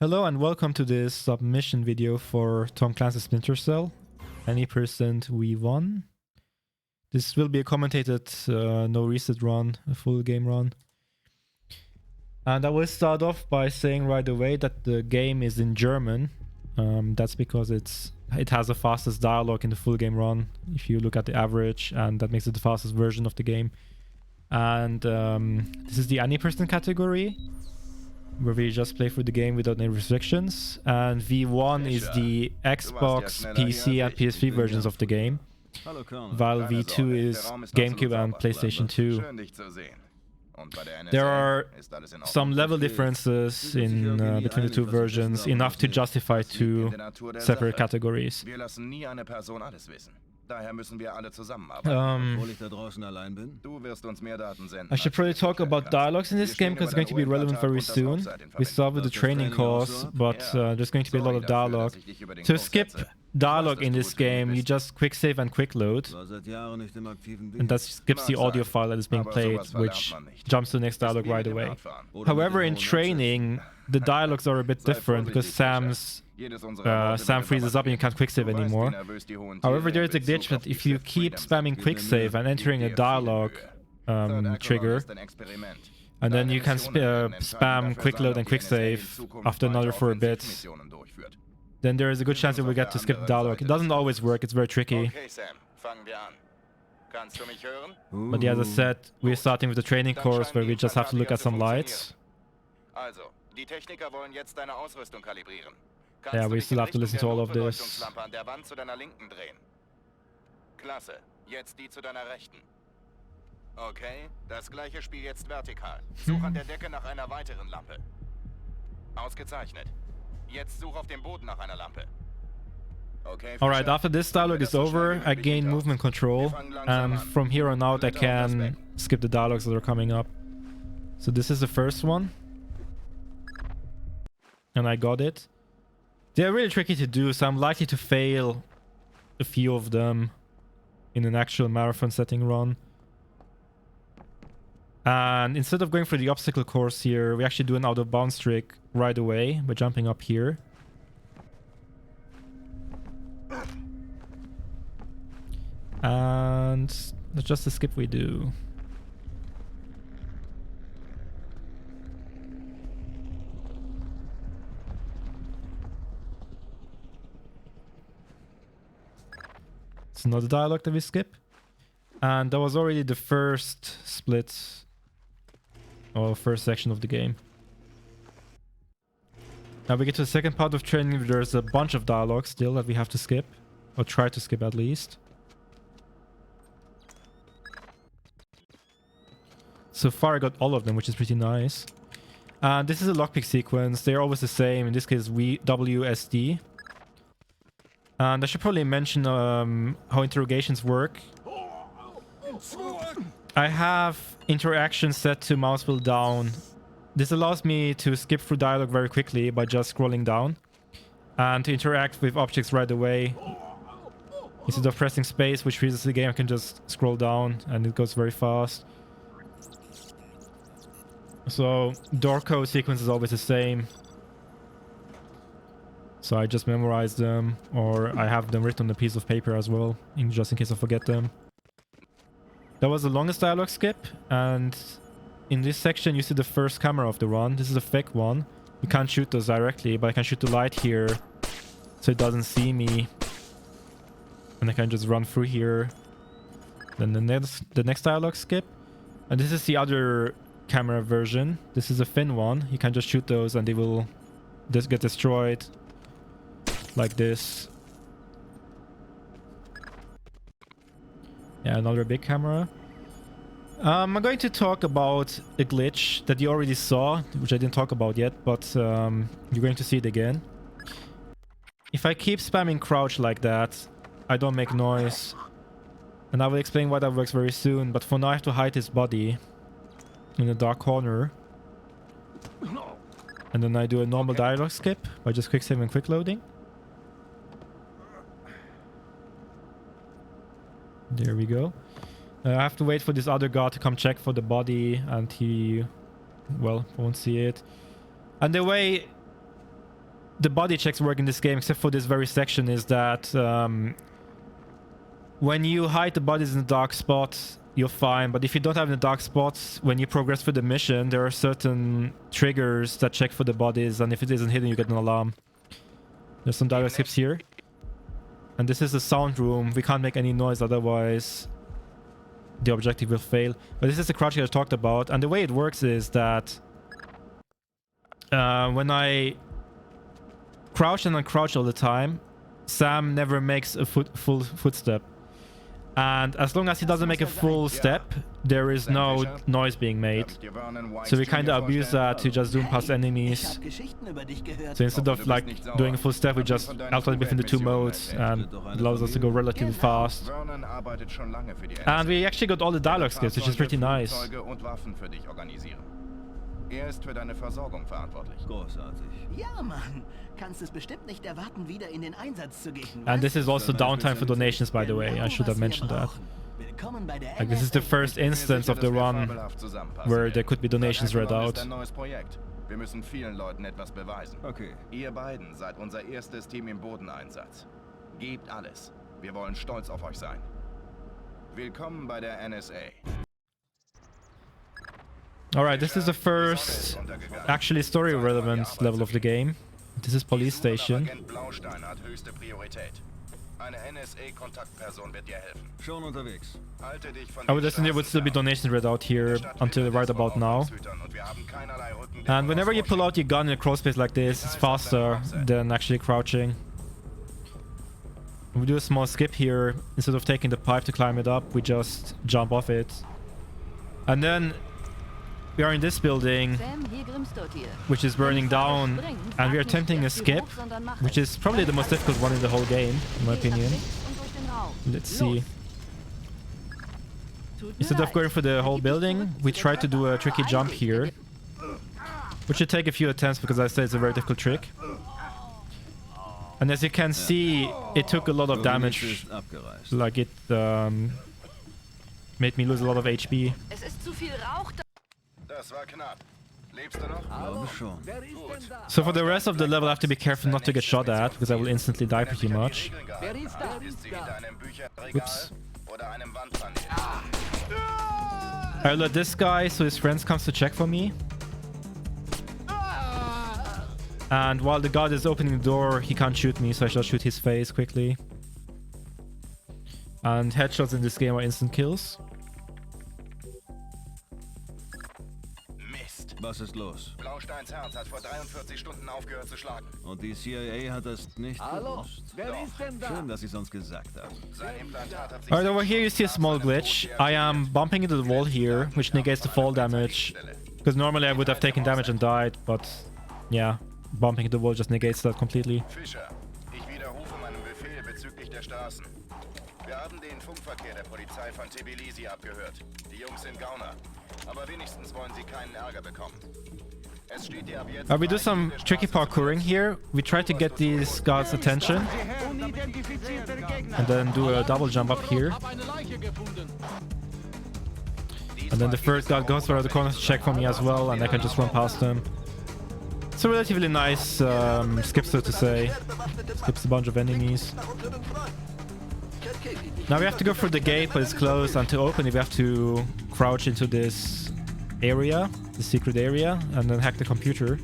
Hello and welcome to this submission video for Tom Clancy's Splinter Cell. Any percent we won. This will be a commentated no reset run, a full game run. And I will start off by saying right away that the game is in German. That's because it has the fastest dialogue in the full game run if you look at the average, and that makes it the fastest version of the game. And this is the any person category, where we just play through the game without any restrictions. And V1 is the Xbox, PC and PS3 versions of the game, while V2 is GameCube and PlayStation 2. There are some level differences in between the two versions, enough to justify two separate categories. I should probably talk about dialogues in this game because it's going to be relevant very soon. We start with the training course, but there's going to be a lot of dialogue. To skip dialogue in this game, you just quick save and quick load, and that skips the audio file that is being played, which jumps to the next dialogue right away. However, in training, the dialogues are a bit different because Sam freezes up and you can't quick save anymore. However, there is a glitch that if you keep spamming quick save and entering a dialogue trigger, and then you can spam quick load and quick save after another for a bit, then there is a good chance that we get to skip the dialogue. It doesn't always work, it's very tricky. But yeah, as I said, we're starting with the training course where we just have to look at some lights. Yeah, we still have to listen to all of this. Okay, das gleiche Spiel jetzt vertikal. Such an der Decke nach einer weiteren Lampe. Ausgezeichnet. Jetzt such auf dem Boden nach einer Lampe. Okay. Alright, after this dialogue is over, I gain movement control, and from here on out I can skip the dialogues that are coming up. So this is the first one. And I got it. They're really tricky to do, so I'm likely to fail a few of them in an actual marathon setting run. And instead of going for the obstacle course here, we actually do an out of bounds trick right away by jumping up here. And that's just a skip we do. It's another dialogue that we skip. And that was already the first split, or first section of the game. Now we get to the second part of training. There's a bunch of dialogue still that we have to skip, or try to skip at least. So far I got all of them, which is pretty nice. And this is a lockpick sequence. They're always the same. In this case, WSD. And I should probably mention how interrogations work. I have interaction set to mouse wheel down. This allows me to skip through dialogue very quickly by just scrolling down, and to interact with objects right away. Instead of pressing space, which freezes the game, I can just scroll down and it goes very fast. So door code sequence is always the same. So I just memorize them, or I have them written on a piece of paper as well, just in case I forget them. That was the longest dialogue skip, and in this section you see the first camera of the run. This is a fake one. You can't shoot those directly, but I can shoot the light here so it doesn't see me. And I can just run through here. Then the next dialogue skip. And this is the other camera version. This is a thin one. You can just shoot those and they will just get destroyed. Like this. Yeah, another big camera. I'm going to talk about a glitch that you already saw, which I didn't talk about yet, but you're going to see it again. If I keep spamming crouch like that, I don't make noise. And I will explain why that works very soon, but for now I have to hide his body in a dark corner. And then I do a normal dialogue skip by just quick saving and quick loading. There we go. I have to wait for this other guard to come check for the body, and he, well, won't see it. And the way the body checks work in this game, except for this very section, is that when you hide the bodies in a dark spot, you're fine. But if you don't have the dark spots, when you progress through the mission, there are certain triggers that check for the bodies, and if it isn't hidden, you get an alarm. There's some dialogue skips here. And this is the sound room. We can't make any noise, otherwise the objective will fail. But this is the crouch that I talked about. And the way it works is that when I crouch and uncrouch all the time, Sam never makes a full footstep. And as long as he doesn't make a full step, there is no noise being made. So we kind of abuse that to just zoom past enemies. So instead of like doing a full step, we just alternate between the two modes, and it allows us to go relatively fast. And we actually got all the dialogue skips, which is pretty nice. Ist für deine Versorgung verantwortlich. Großartig. Ja, Mann. Kannst es bestimmt nicht erwarten, wieder in den Einsatz zu gehen. And this is also downtime for donations, by the way. I should have mentioned that. Like, this is the first instance of the run where there could be donations read out. Wir müssen vielen Leuten etwas beweisen. Okay. Ihr beiden seid unser erstes Team im Bodeneinsatz. Gebt alles. Wir wollen stolz auf euch sein. Willkommen bei der NSA. Alright, this is the first actually story relevant level of the game. This is police station. Schon unterwegs. I would assume there would still be donations read out here until right about now. And whenever you pull out your gun in a crawl space like this, it's faster than actually crouching. We do a small skip here. Instead of taking the pipe to climb it up, we just jump off it. And then we are in this building, which is burning down, and we are attempting a skip, which is probably the most difficult one in the whole game, in my opinion. Let's see. Instead of going for the whole building, we try to do a tricky jump here, which should take a few attempts because I say it's a very difficult trick. And as you can see, it took a lot of damage. Like it made me lose a lot of HP. Das war knapp. Lebst du noch? Schon. So for the rest of the level, I have to be careful not to get shot at, because I will instantly die pretty much. Oops. I let this guy so his friends comes to check for me. And while the guard is opening the door, he can't shoot me, so I shall shoot his face quickly. And headshots in this game are instant kills. Was ist los? Blausteins Herz hat vor 43 Stunden aufgehört zu schlagen. Und die CIA hat das nicht gewusst. Schön, dass Sie es uns gesagt haben. Sein Implantat hat sich Alright, over here you see a small glitch. I am bumping into the wall here, which negates the fall damage. Because normally I would have taken damage and died, but yeah, bumping into the wall just negates that completely. Fischer, ich widerrufe meinen Befehl bezüglich der Straßen. Wir haben den Funkverkehr der Polizei von Tbilisi abgehört. Die Jungs sind Gauner. Aber wenigstens wollen sie keinen Ärger bekommen. Es steht dir ab jetzt We do some tricky parkouring here. We try to get these guards' attention. And then do a double jump up here. And then the first guard goes around the corner to check for me as well, and I can just run past him. It's a relatively nice skip, so to say. Skips a bunch of enemies. Now we have to go through the gate, but it's closed, and to open it we have to crouch into this area, the secret area, and then hack the computer.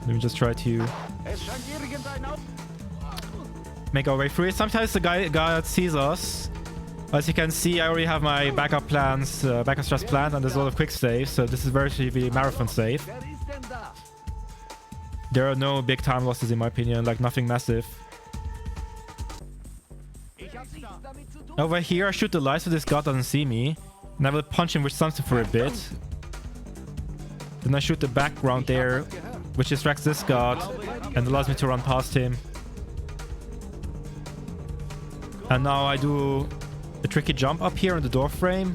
Let me just try to make our way through it. Sometimes the guy sees us. As you can see, I already have my backup plans, backup strats planned, and there's a lot of quick saves, so this is very marathon safe. There are no big time losses in my opinion, like nothing massive. Over here, I shoot the light so this guard doesn't see me. And I will punch him with something for a bit. Then I shoot the background there, which distracts this guard and allows me to run past him. And now I do a tricky jump up here on the door frame,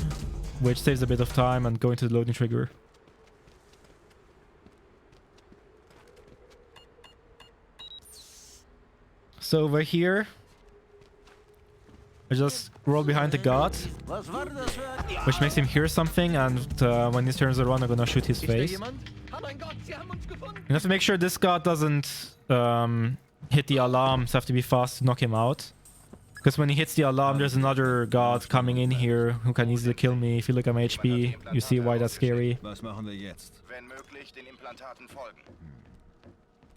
which saves a bit of time, and go into the loading trigger. So over here, I just roll behind the guard, which makes him hear something, and when he turns around, I'm gonna shoot his face. You have to make sure this guard doesn't hit the alarm, so have to be fast to knock him out. Because when he hits the alarm, there's another guard coming in here who can easily kill me. If you look at my HP, you see why that's scary. Was machen wir jetzt? Wenn möglich, den Implantaten folgen.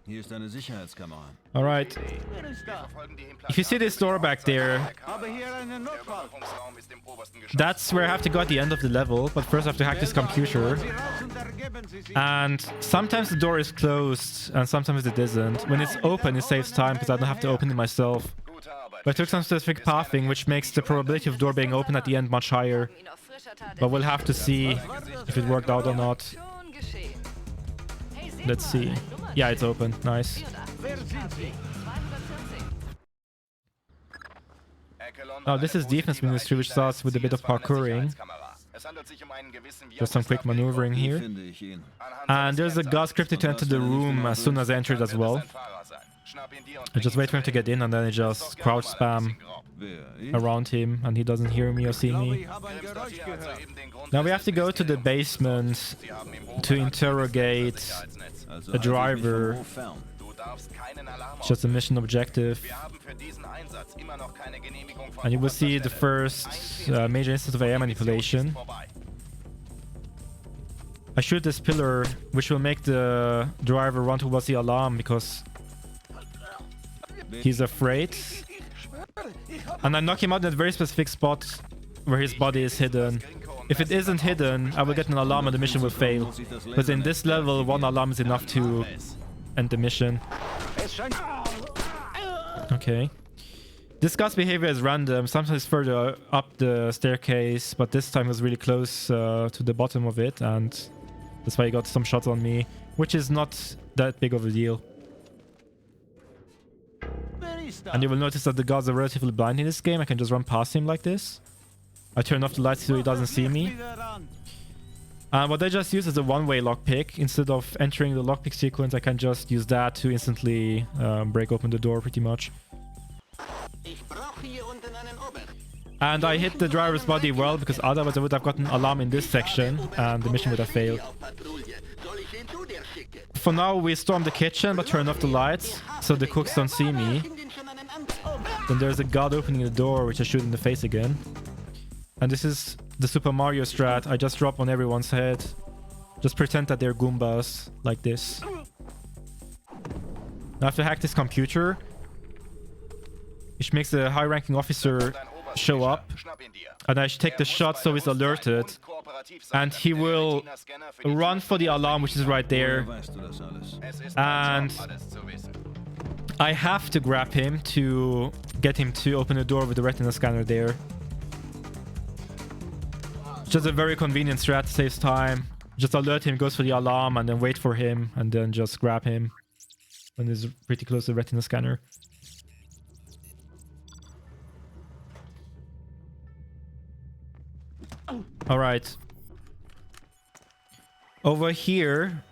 Hier ist eine Sicherheitskamera. Alright. Wir verfolgen die Implantate. If you see this door back there, Aber hier einen Der Notfall. Überwachungsraum ist im obersten Geschoss. that's where I have to go at the end of the level. But first I have to hack this computer. Sie raus und ergeben Sie sich. And sometimes the door is closed and sometimes it isn't. When it's open, it saves time because I don't have to open it myself. Gute Arbeit. But I took some specific pathing, which makes the probability of door being open at the end much higher. But we'll have to see if it worked out or not. Let's see. Yeah, it's open. Nice. Oh, this is Defense Ministry, which starts with a bit of parkouring. Just some quick maneuvering here. Finde ich ihn. And there's a guard scripted to enter the room as soon as I entered as well. I just wait for him to get in and then I just crouch spam Wer? Ich? around him and he doesn't hear me or see me. Ich habe ein Geräusch gehört. Now we have to go to the basement to interrogate Also a halte ich mich vom driver. Hof fern. It's just a mission objective. And you will see the first major instance of AI manipulation. I shoot this pillar, which will make the driver run towards the alarm because he's afraid. And I knock him out in a very specific spot where his body is hidden. If it isn't hidden, I will get an alarm and the mission will fail. But in this level, one alarm is enough to end the mission. Okay. This guy's behavior is random. Sometimes further up the staircase, but this time was really close to the bottom of it, and that's why he got some shots on me, which is not that big of a deal. And you will notice that the guards are relatively blind in this game. I can just run past him like this. I turn off the lights so he doesn't see me. And what I just used is a one-way lockpick. Instead of entering the lockpick sequence, I can just use that to instantly break open the door pretty much. And I hit the driver's body well, because otherwise I would have gotten an alarm in this section and the mission would have failed. For now, we storm the kitchen but turn off the lights so the cooks don't see me. Then there's a guard opening the door, which I shoot in the face again. And this is the Super Mario strat. I just drop on everyone's head. Just pretend that they're Goombas, like this. Now I have to hack this computer, which makes the high-ranking officer show up. And I should take the shot so he's alerted. And he will run for the alarm, which is right there. Weißt du das alles? And I have to grab him to get him to open the door with the retina scanner there. Just a very convenient strat, saves time. Just alert him, goes for the alarm, and then wait for him, and then just grab him when he's pretty close to the retina scanner. Alright. Over here,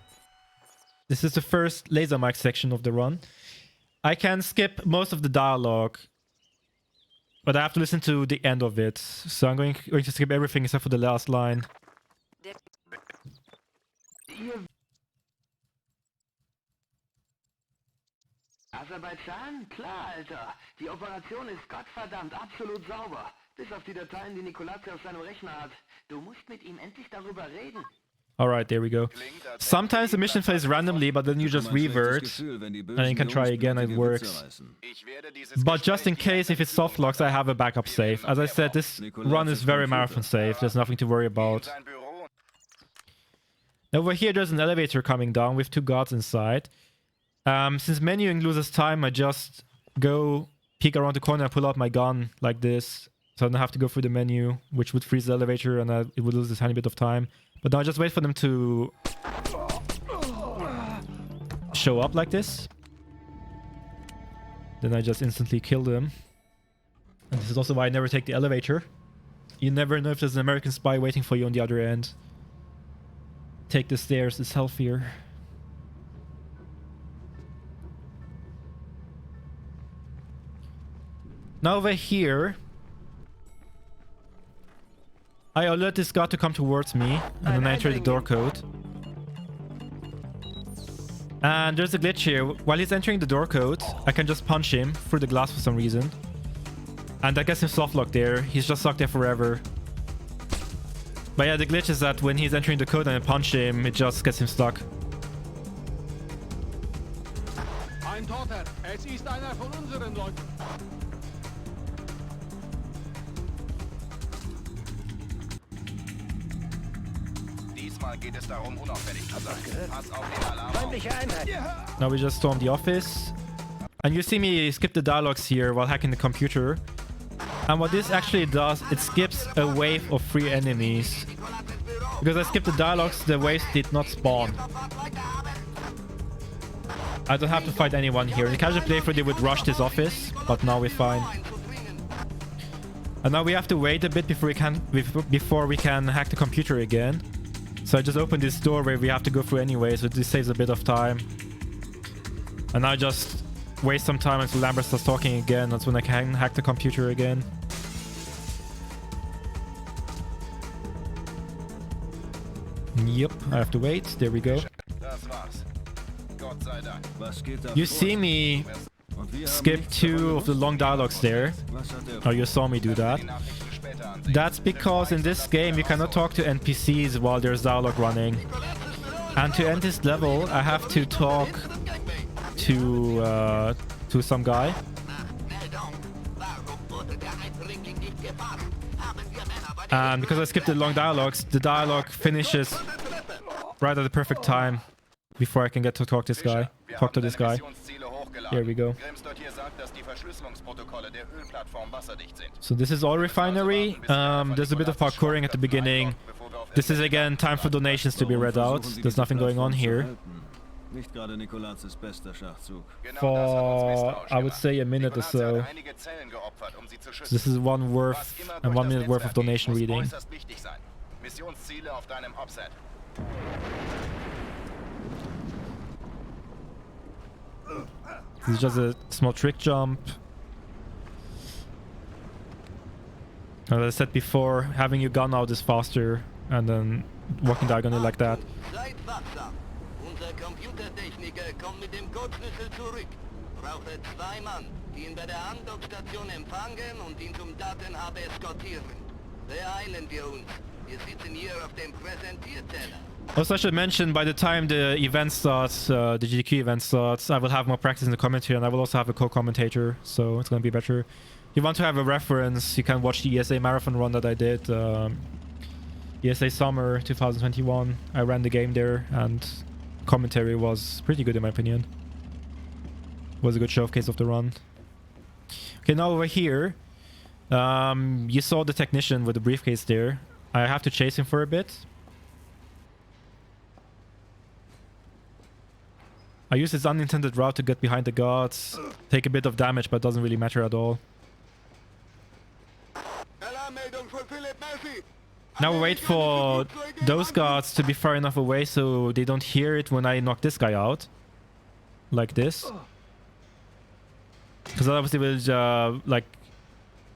this is the first laser mic section of the run. I can skip most of the dialogue, but I have to listen to the end of it. So I'm going to skip everything except for the last line. Aserbaidschan? Klar, Alter. Die Operation ist gottverdammt absolut sauber. Bis auf die Dateien, die Nikolazzi auf seinem Rechner hat. Du musst mit ihm endlich darüber reden. Alright, there we go. Sometimes the mission fails randomly, but then you just revert and you can try again, it works. But just in case, if it soft locks, I have a backup save. As I said, this run is very marathon safe. There's nothing to worry about. Over here, there's an elevator coming down with two guards inside. Since menuing loses time, I just go peek around the corner and pull out my gun like this. So I don't have to go through the menu, which would freeze the elevator and it would lose a tiny bit of time. But now I just wait for them to show up like this. Then I just instantly kill them. And this is also why I never take the elevator. You never know if there's an American spy waiting for you on the other end. Take the stairs, it's healthier. Now over here, I alert this guard to come towards me, and then I enter the door code. And there's a glitch here. While he's entering the door code, I can just punch him through the glass for some reason. And that gets him soft locked there. He's just stuck there forever. But yeah, the glitch is that when he's entering the code and I punch him, it just gets him stuck. Ein Toter. Es ist einer von unseren Leuten. Diesmal geht es darum, unauffällig zu sein. Pass auf den Alarm auf. Now we just storm the office. And you see me skip the dialogues here while hacking the computer. And what this actually does, it skips a wave of 3 enemies. Because I skipped the dialogues, the waves did not spawn. I don't have to fight anyone here. In the casual playthrough, they would rush this office, but now we're fine. And now we have to wait a bit before we can hack the computer again. So I just opened this door where we have to go through anyway, so this saves a bit of time. And now I just waste some time until Lambert starts talking again. That's when I can hack the computer again. Yep, I have to wait. There we go. You see me skip 2 of the long dialogues there. Oh, you saw me do that. That's because in this game you cannot talk to NPCs while there's dialogue running. And to end this level, I have to talk to some guy. And because I skipped the long dialogues, the dialogue finishes right at the perfect time before I can get to talk to this guy. Here we go. So this is all refinery. There's a bit of parkouring at the beginning. This is again time for donations to be read out. There's nothing going on here. For, I would say, a minute or so. So this is 1 minute worth of donation reading. This is just a small trick jump. As I said before, having your gun out is faster, and then walking diagonally like that. Unser Computertechniker kommt mit dem Codeschlüssel zurück. Brauche 2 Mann, die ihn bei der Andockstation empfangen und ihn zum Datenhub eskortieren. Beeilen wir uns. Wir sitzen hier auf dem Präsentierteller. Also, I should mention, by the time the event starts, the GDQ event starts, I will have more practice in the commentary, and I will also have a co-commentator, so it's going to be better. If you want to have a reference, you can watch the ESA marathon run that I did. ESA Summer 2021. I ran the game there, and commentary was pretty good in my opinion. Was a good showcase of the run. Okay, now over here, you saw the technician with the briefcase there. I have to chase him for a bit. I use this unintended route to get behind the guards, take a bit of damage, but it doesn't really matter at all. Now we wait for those guards to be far enough away so they don't hear it when I knock this guy out. Like this. Because obviously we'll like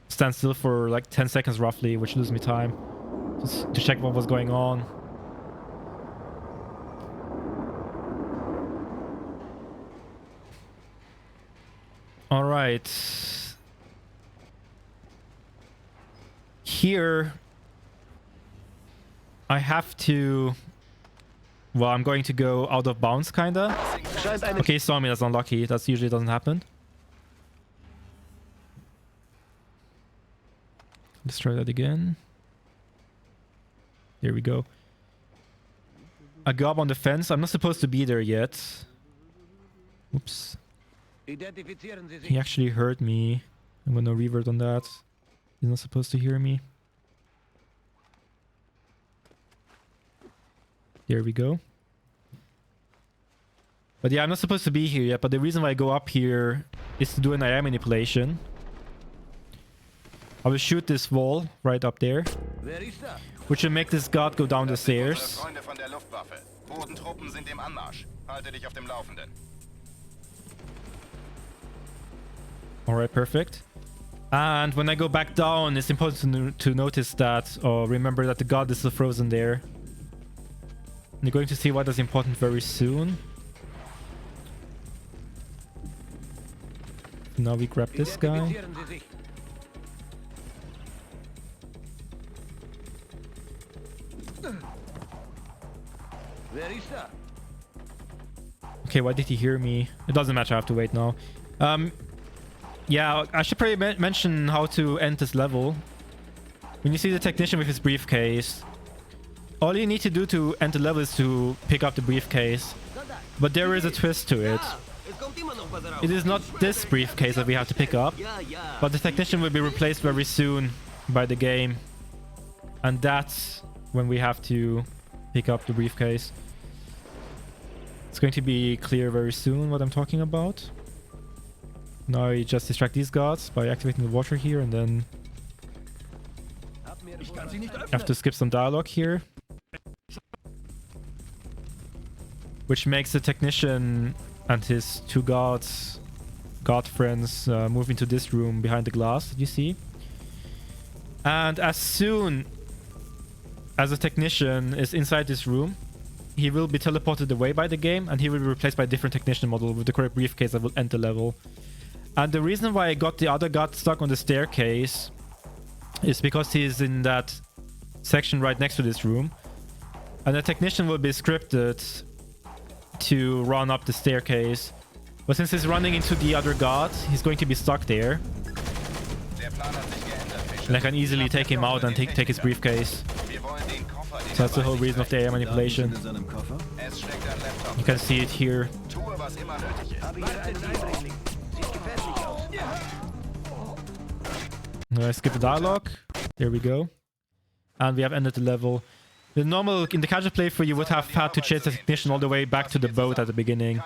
stand still for like 10 seconds roughly, which loses me time. Just to check what was going on. Alright. Here I have to... Well, I'm going to go out of bounds, kinda. Okay, saw me, that's unlucky. That usually doesn't happen. Let's try that again. There we go. I go up on the fence. I'm not supposed to be there yet. Oops. He actually heard me. I'm gonna revert on that. He's not supposed to hear me. There we go. But yeah, I'm not supposed to be here yet, but the reason why I go up here is to do an AI manipulation. I will shoot this wall right up there, which will make this guard go down the stairs. Alright, perfect. And when I go back down, it's important to notice that, or remember that the guard is still frozen there. You're going to see why that's important very soon. Now we grab this guy. Identifizieren Sie sich. Wer ist da? Okay, why did he hear me? It doesn't matter, I have to wait now. Yeah, I should probably mention how to end this level. When you see the technician with his briefcase, all you need to do to end the level is to pick up the briefcase. But there is a twist to it. It is not this briefcase that we have to pick up, but the technician will be replaced very soon by the game. And that's when we have to pick up the briefcase. It's going to be clear very soon what I'm talking about. Now you just distract these guards by activating the water here, and then you have to skip some dialogue here. Which makes the technician and his two guard friends move into this room behind the glass that you see. And as soon as the technician is inside this room, he will be teleported away by the game, and he will be replaced by a different technician model with the correct briefcase that will end the level. And the reason why I got the other guard stuck on the staircase is because he's in that section right next to this room. And the technician will be scripted to run up the staircase. But since he's running into the other guard, he's going to be stuck there. And I can easily take him out and take his briefcase. So that's the whole reason of the AI manipulation. You can see it here. Skip the dialogue. There we go. And we have ended the level. In the casual playthrough, you would have had to chase the technician all the way back to the boat at the beginning.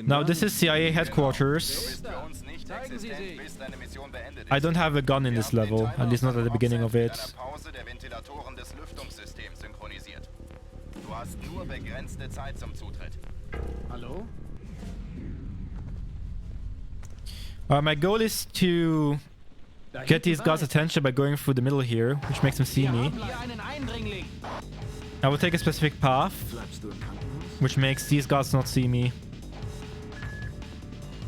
Now this is CIA headquarters. I don't have a gun in this level, at least not at the beginning of it. Hallo? My goal is to get these guys' attention by going through the middle here, which makes them see me. I will take a specific path, which makes these guys not see me.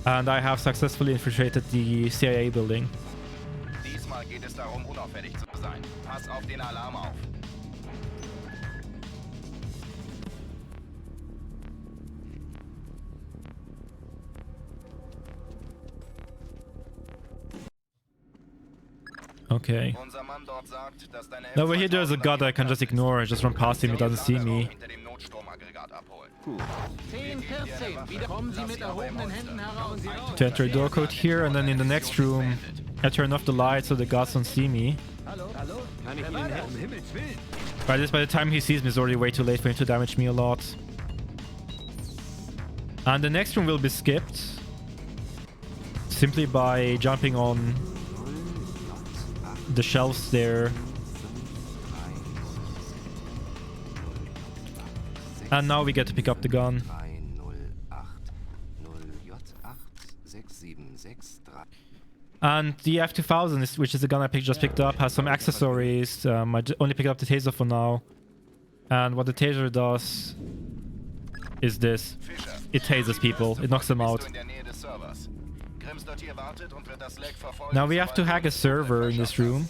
And I have successfully infiltrated the CIA building. Diesmal geht es darum, unauffällig zu sein. Pass auf den Alarm auf. Okay. Now over here there's a guard I can just ignore. I just run past him, he doesn't see me. To enter a door code here, and then in the next room I turn off the light so the guards don't see me. By the time he sees me, it's already way too late for him to damage me a lot. And the next room will be skipped simply by jumping on the shelves there. And now we get to pick up the gun. And the F2000, which is the gun I just picked up, has some accessories. I only picked up the taser for now. And what the taser does is this. It tases people. It knocks them out. Now we have to hack a server in this room.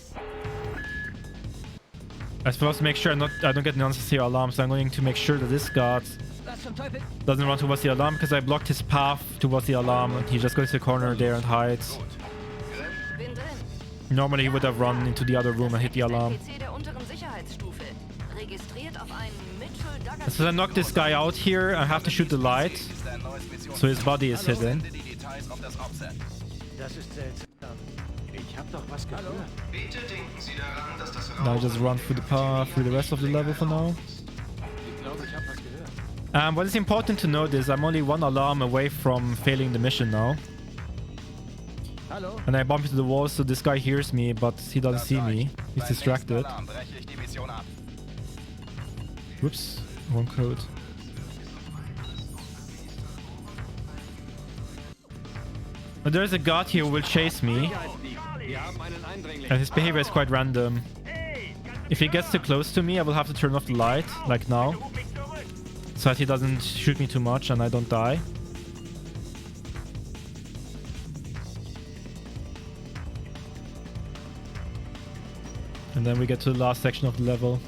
I'm supposed to make sure I don't get an unnecessary alarm, so I'm going to make sure that this guard doesn't run towards the alarm, because I blocked his path towards the alarm, and he just goes to the corner there and hides. Normally he would have run into the other room and hit the alarm. So I knock this guy out here. I have to shoot the light, so his body is hidden. Now I just run through the path, through the rest of the level for now. What is important to note is I'm only one alarm away from failing the mission now. And I bump into the wall, so this guy hears me, but he doesn't see me. He's distracted. Whoops, wrong code. But there's a guard here who will chase me. And his behavior is quite random. If he gets too close to me, I will have to turn off the light, like now. so that he doesn't shoot me too much and I don't die. And then we get to the last section of the level.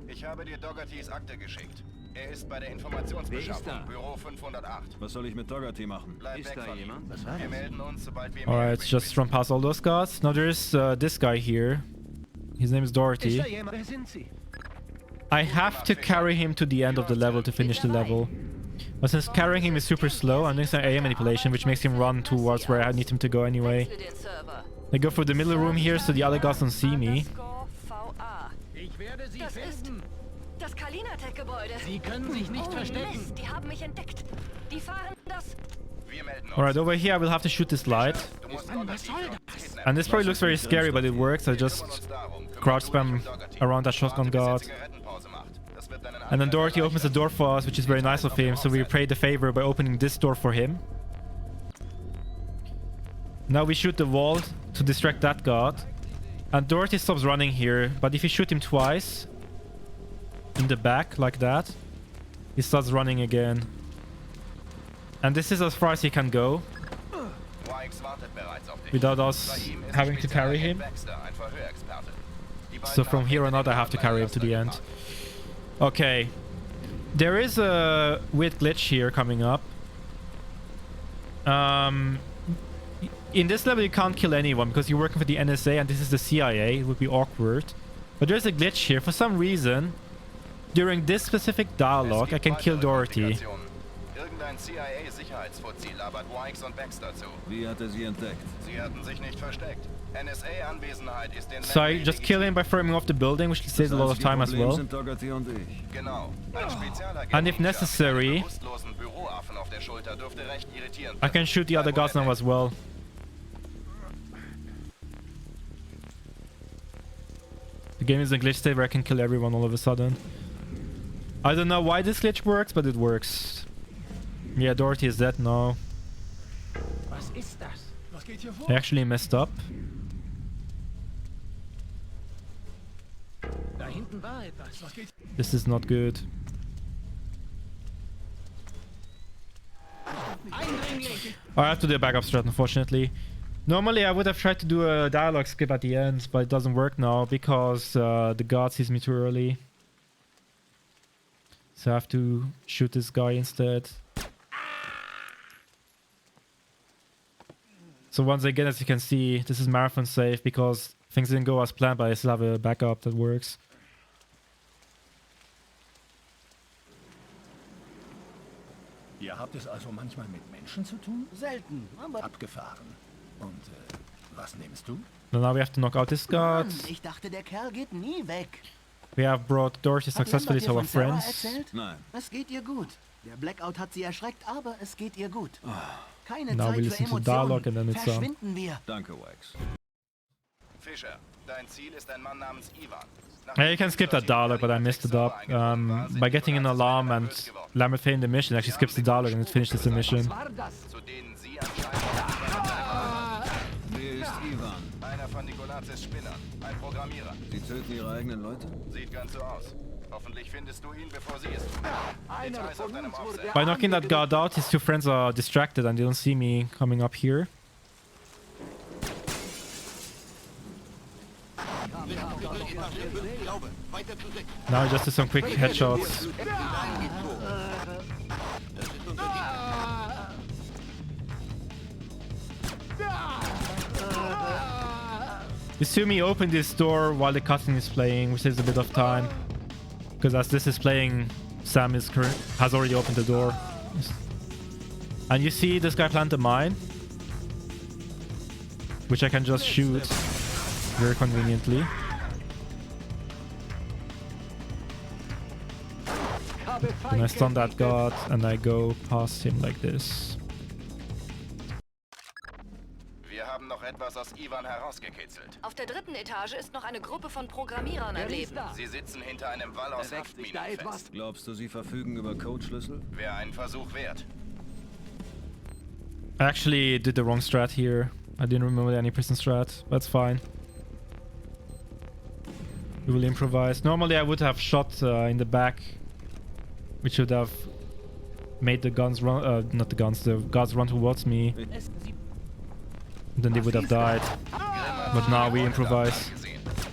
Ich habe dir Doughertys Akte geschickt. Er ist bei der Informationsbeschaffung, Büro 508. Was soll ich mit Dougherty machen? Bleib weg von ihm. Wir melden uns, sobald wir Alright, let's just run past all those guys. Now there is this guy here. His name is Doherty. I have to carry him to the end of the level to finish the level. But since carrying him is super slow, I'm doing some AI manipulation, which makes him run towards where I need him to go anyway. I go for the middle room here so the other guys don't see me. Ich werde sie Das ist finden. das Kalinatech-Gebäude. Sie können sich nicht verstecken. Mist, die haben mich entdeckt. Die fahren das. Wir melden uns. Alright, over here I will have to shoot this light. Du musst Mann, was Dougherty soll für uns das? kidnappen. And this probably looks very scary, but it works. I just crouch spam around that shotgun guard. And then Doherty opens the door for us, which is very nice of him, so we repay the favor by opening this door for him. Now we shoot the wall to distract that guard. And Doherty stops running here, but if you shoot him twice in the back, like that, he starts running again. And this is as far as he can go, without us having to carry him. So from here on out I have to carry him to the end. Okay. There is a weird glitch here coming up. In this level you can't kill anyone because you're working for the NSA and this is the CIA. It would be awkward. But there's a glitch here. For some reason, during this specific dialogue, I can kill Doherty. Irgendein CIA-Sicherheitsfuzzi labert Wikes und Baxter zu. Wie hat sie entdeckt? Sie hatten sich nicht versteckt. NSA-Anwesenheit ist den So I just kill him by throwing him off the building, which saves a lot of time as well. Sind Dougherty und ich. Genau. Ein Spezialagent And if necessary, mit einem bewusstlosen Büroaffen auf der Schulter dürfte recht irritierend I can shoot the other guys now as well. The game is a glitch state where I can kill everyone all of a sudden. I don't know why this glitch works, but it works. Yeah, Doherty is dead now. Was ist das? Was geht hier vor? I actually messed up. Da hinten war etwas. Was geht? This is not good. Eindringlich. I have to do a backup strat, unfortunately. Normally I would have tried to do a dialogue skip at the end, but it doesn't work now because the guard sees me too early. So I have to shoot this guy instead. So once again, as you can see, this is marathon safe because things didn't go as planned, but I still have a backup that works. Ihr habt es also manchmal mit Menschen zu tun? Selten, aber... Abgefahren. Und was nimmst du? So now we have to knock out this guard. Mann, ich dachte, der Kerl geht nie weg. We have brought Doherty successfully to our Hat Sarah friends. erzählt? Nein. Es geht ihr gut. Der Blackout hat sie erschreckt, aber es geht ihr gut. Keine Now we Zeit für listen to dialogue and then Emotionen. it's Verschwinden wir. Danke, Wikes. Fischer, dein Ziel ist ein Mann namens Ivan. Yeah, you can skip that dialogue, but I messed it up. By getting an alarm and Lambert failing the mission, actually skips the dialogue and it finishes the mission. War das? Zu denen sie anscheinend... Wer ist Ivan? Einer von Nicolazes Spinnern. Ein Programmierer. Sie töten ihre eigenen Leute? Sieht ganz so aus. Hoffentlich findest du ihn, bevor sie es tun. Details auf deinem Aufsatz. By knocking that guard out, his two friends are distracted and they don't see me coming up here. Now I just do some quick headshots. You see me open this door while the cutscene is playing, which saves a bit of time. Because as this is playing, Sam has already opened the door. And you see this guy plant a mine, which I can just shoot very conveniently. And I stun that guard and I go past him like this. Wir haben noch etwas aus Ivan herausgekitzelt. Auf der 3. Etage ist noch eine Gruppe von Programmierern am Wer Leben. ist da? Sie sitzen hinter einem Wall aus Bewegt sich da Haftminen etwas? fest. Glaubst du, sie verfügen über Codeschlüssel? Wäre ein Versuch wert. I actually did the wrong strat here. I didn't remember any prison strat. That's fine. We will improvise. Normally I would have shot in the back, which would have made the guns run, not the guns, the guards run towards me. Then they would have died. But now we improvise.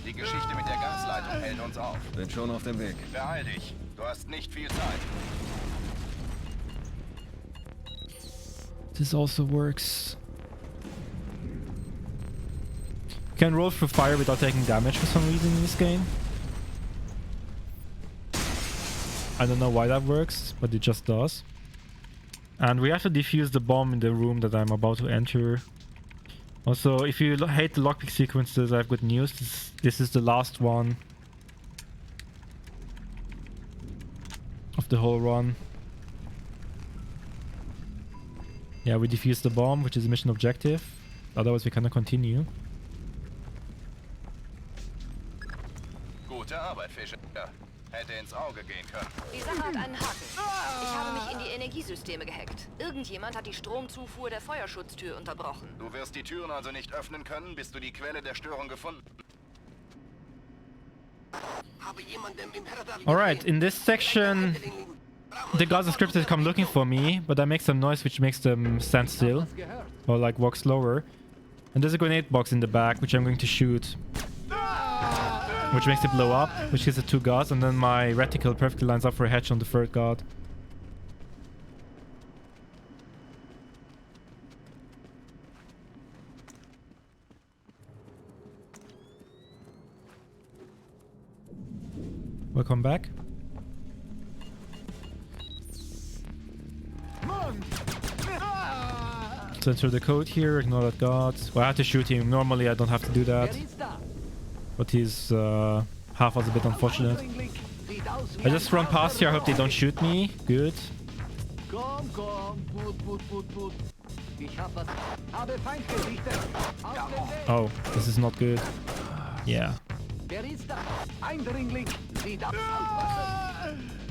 Die Geschichte mit der Gasleitung hält uns auf. Bin schon auf dem Weg. Beeil dich. Du hast nicht viel Zeit. This also works. You can roll through fire without taking damage for some reason in this game. I don't know why that works, but it just does. And we have to defuse the bomb in the room that I'm about to enter. Also, if you hate the lockpick sequences, I have good news. This is the last one of the whole run. Yeah, we defuse the bomb, which is a mission objective. Otherwise, we cannot continue. Gute Arbeit, Fischer. Hätte ins Auge gehen können. Die Sache hat einen Haken. Ich habe mich in die Energiesysteme gehackt. Irgendjemand hat die Stromzufuhr der Feuerschutztür unterbrochen. Du wirst die Türen also nicht öffnen können, bis du die Quelle der Störung gefunden hast. Alright, in this section, the guards are scripted to come looking for me, but I make some noise which makes them stand still, or like walk slower. And there's a grenade box in the back, which I'm going to shoot, which makes it blow up, which hits the two guards, and then my reticle perfectly lines up for a hedge on the third guard. Welcome back. To enter the code here, ignore that guard. Well, I have to shoot him. Normally I don't have to do that. But he's half was a bit unfortunate. I just run past here, I hope they don't shoot me. Good. Oh, this is not good. Yeah.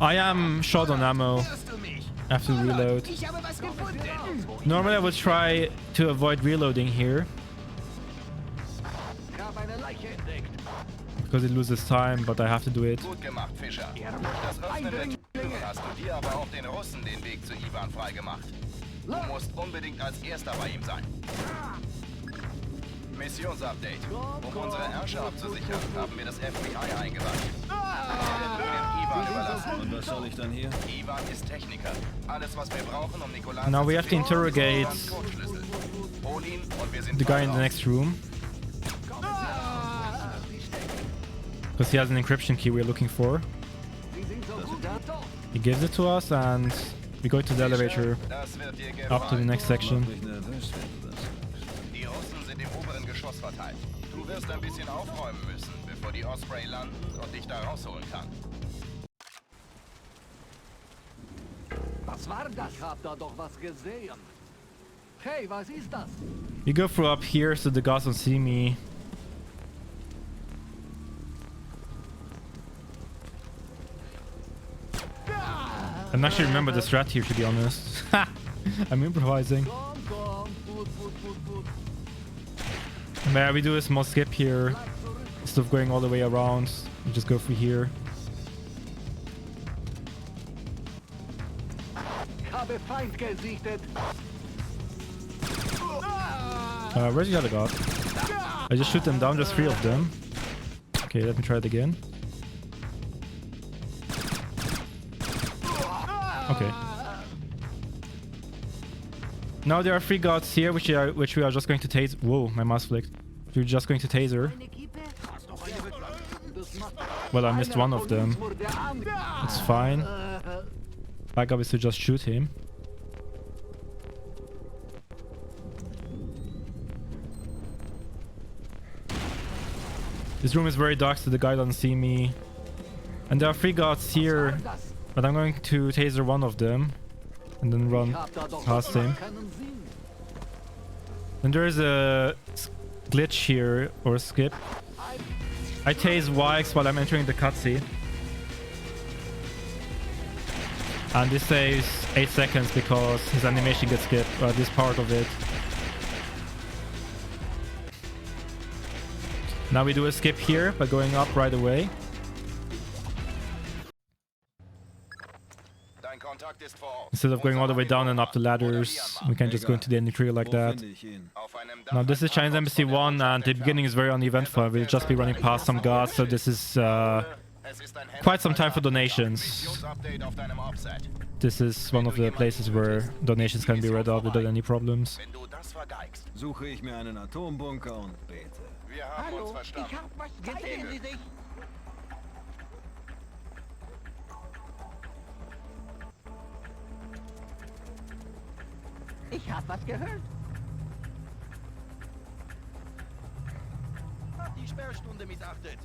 I am short on ammo. I have to reload. Normally I would try to avoid reloading here, because it loses time, but I have to do it. Gut gemacht, Fischer. Das Öffnen der Türen hast du dir, aber auch den Russen den Weg zu Ivan freigemacht. Du musst unbedingt als Erster bei ihm sein. Missionsupdate. Um unsere Herrscher abzusichern, haben wir das FBI eingeweiht. Ivan überlassen. Und was soll ich dann hier? Ivan ist Techniker. Alles, was wir brauchen, um Nicolas Now we have to interrogate the guy in the next room, because he has an encryption key we're looking for. He gives it to us and we go to the elevator up to the next section. Die Russen sind im oberen Geschoss verteilt. Du wirst ein bisschen aufräumen müssen, bevor die Osprey landen und dich da rausholen kann. Was war das? Ich hab da doch was gesehen. Hey, was ist das? We go through up here so the guards don't see me. I don't actually remember the strat here, to be honest. I'm improvising. Yeah, we do a small skip here. Instead of going all the way around, we just go through here. Habe Feind gesichtet. Where's the other guard? I just shoot them down, just 3 of them. Okay, let me try it again. Okay. Now there are 3 guards here, which we are just going to tase. Whoa, my mouse flicked. We're just going to taser. Well, I missed one of them. It's fine. Backup is to just shoot him. This room is very dark, so the guy doesn't see me. And there are 3 guards here, but I'm going to taser one of them and then run past him. And there is a glitch here, or skip. I tase Wykes while I'm entering the cutscene. And this saves 8 seconds because his animation gets skipped, this part of it. Now we do a skip here by going up right away. Dein Kontakt ist vor Ort. Instead of going all the way down and up the ladders, we can just go into the enemy trigger like that. Auf einem Now Dach this is Chinese Embassy 1 and the beginning is very uneventful. We'll just be running past some guards, so this is Es ist ein quite some time for donations. Missionsupdate auf deinem Offset. This is one of the places where donations can be read out without any problems. Wenn du das vergeigst. Suche ich mir einen Atombunker und bete. Wir haben uns verstanden. Gesehen Sie sich? Ich hab was gehört. Die Sperrstunde missachtet.